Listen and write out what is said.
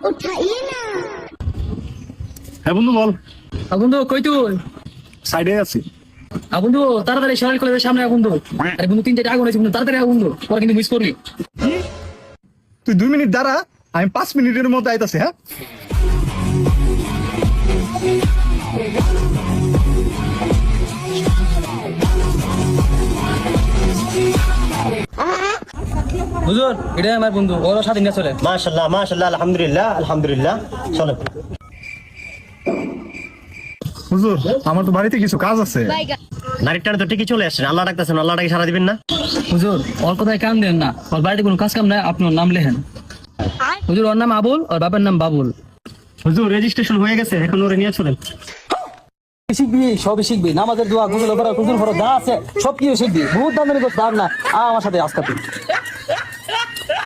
उठाइए ना। হ্যাঁ বন্ধু বল। বন্ধু কই তুই? সাইডে আছি। বন্ধু তাড়াতাড়ি সরাল কলেজের সামনে বন্ধু। আরে বন্ধু 3-4টা আগুন আছে বন্ধু, তাড়াতাড়ি বন্ধু, পরে কিন্তু মিস করবি। তুই 2 মিনিট দাঁড়া, আমি 5 মিনিটের মধ্যে আইতাছি। হ্যাঁ হুজুর এটা আমার বন্ধু, ওর সাথে নিয়ে চলে। মাশাআল্লাহ মাশাআল্লাহ, আলহামদুলিল্লাহ আলহামদুলিল্লাহ। চলো হুজুর, আমার তো বাড়িতে কিছু কাজ আছে। নারীর টানে তো ঠিকই চলে আসছেন, আল্লাহ ডাকতেছেন, আল্লাহ ডাকে সারা দিবেন না? হুজুর ওর কথায় কাম দেন না, ওর বাড়িতে কোনো কাজ কাম নাই, আপনি ওর নাম লেখেন। হুজুর ওর নাম আবুল, ওর বাবার নাম বাবুল। হুজুর রেজিস্ট্রেশন হয়ে গেছে, এখন ওরে নিয়ে চলেন। শিখবি, সবই শিখবি, নামাজের দোয়া, গুজল ফরজ যা আছে সব কিছু শিখবি। বহুত দাম করতে পার না, আমার সাথে আজকে তুই।